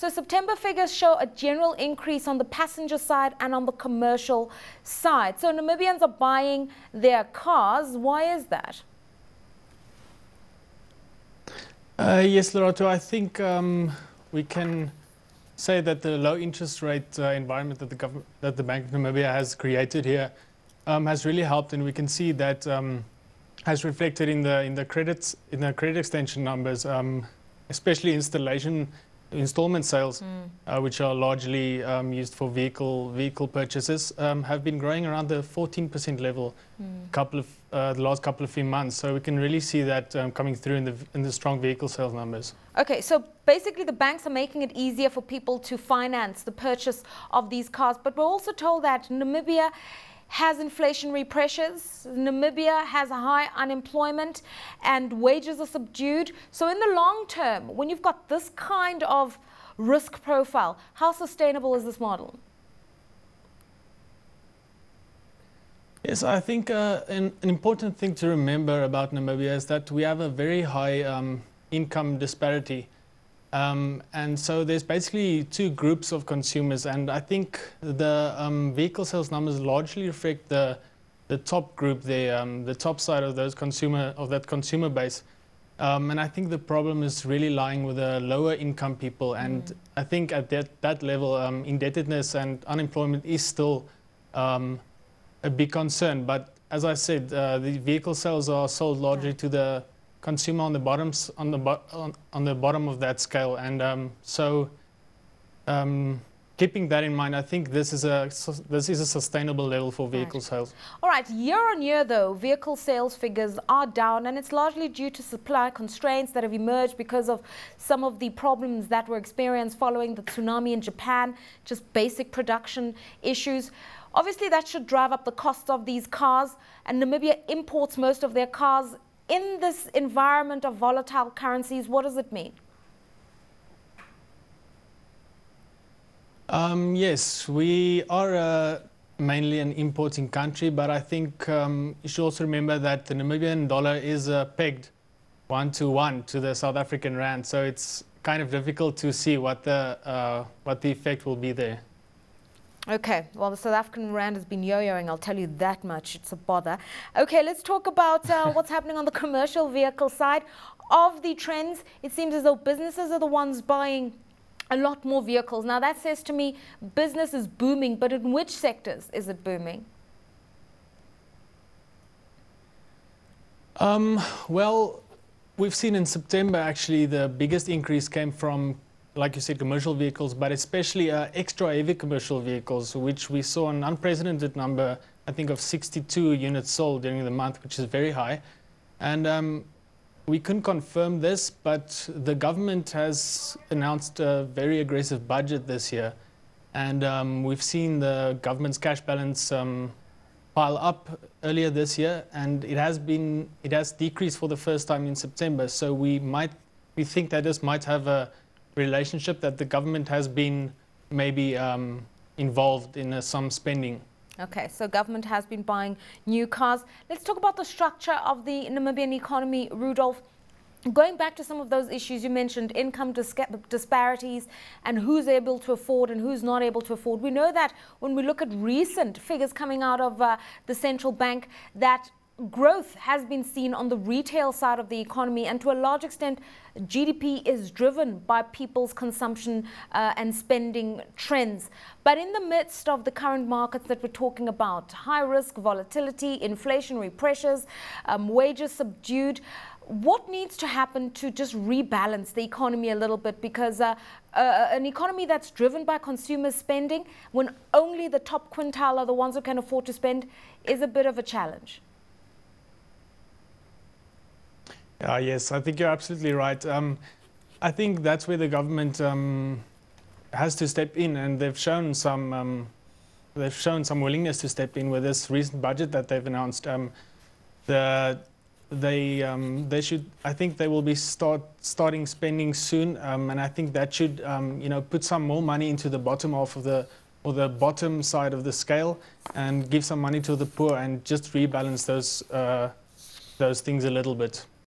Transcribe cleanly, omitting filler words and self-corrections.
So September figures show a general increase on the passenger side and on the commercial side. So Namibians are buying their cars. Why is that? Yes, Lerato, I think we can say that the low interest rate environment that the Bank of Namibia has created here has really helped, and we can see that has reflected in the credit extension numbers, especially installment sales, which are largely used for vehicle purchases, have been growing around the 14% level the last couple of few months. So we can really see that coming through in the strong vehicle sales numbers. Okay, so basically the banks are making it easier for people to finance the purchase of these cars, but we're also told that Namibia has inflationary pressures. Namibia has high unemployment and wages are subdued. So in the long term, when you've got this kind of risk profile, how sustainable is this model? Yes, I think an important thing to remember about Namibia is that we have a very high income disparity. And so there's basically two groups of consumers, and I think the vehicle sales numbers largely reflect the top group, the top side of that consumer base. And I think the problem is really lying with the lower income people, and I think at that level, indebtedness and unemployment is still a big concern. But as I said, the vehicle sales are sold largely to the consumer on the bottom of that scale, and keeping that in mind, I think this is a sustainable level for vehicle sales. All right, year on year though, vehicle sales figures are down, and it's largely due to supply constraints that have emerged because of some of the problems that were experienced following the tsunami in Japan, just basic production issues. Obviously that should drive up the cost of these cars, and Namibia imports most of their cars. In this environment of volatile currencies, what does it mean? Yes, we are mainly an importing country, but I think you should also remember that the Namibian dollar is pegged 1-to-1 to the South African rand, so it's kind of difficult to see what the effect will be there. Okay, well, the South African rand has been yo-yoing, I'll tell you that much. It's a bother. Okay, let's talk about what's happening on the commercial vehicle side of the trends. It seems as though businesses are the ones buying a lot more vehicles. Now, that says to me business is booming, but in which sectors is it booming? Well, we've seen in September, actually, the biggest increase came from, like you said, commercial vehicles, but especially extra heavy commercial vehicles, which we saw an unprecedented number, I think, of 62 units sold during the month, which is very high. And we couldn't confirm this, but the government has announced a very aggressive budget this year. And we've seen the government's cash balance pile up earlier this year, and it has decreased for the first time in September. So we think that this might have a relationship that the government has been maybe involved in some spending. Okay, so government has been buying new cars. Let's talk about the structure of the Namibian economy, Rudolf. Going back to some of those issues you mentioned, income disparities and who's able to afford and who's not able to afford. We know that when we look at recent figures coming out of the central bank, that growth has been seen on the retail side of the economy, and to a large extent GDP is driven by people's consumption and spending trends. But in the midst of the current markets that we're talking about, high risk, volatility, inflationary pressures, wages subdued, what needs to happen to just rebalance the economy a little bit? Because an economy that's driven by consumer spending, when only the top quintile are the ones who can afford to spend, is a bit of a challenge. Yes, I think you're absolutely right. I think that's where the government has to step in, and they've shown some willingness to step in with this recent budget that they've announced. They should. I think they will be starting spending soon, and I think that should put some more money into the bottom half of the bottom side of the scale, and give some money to the poor, and just rebalance those things a little bit.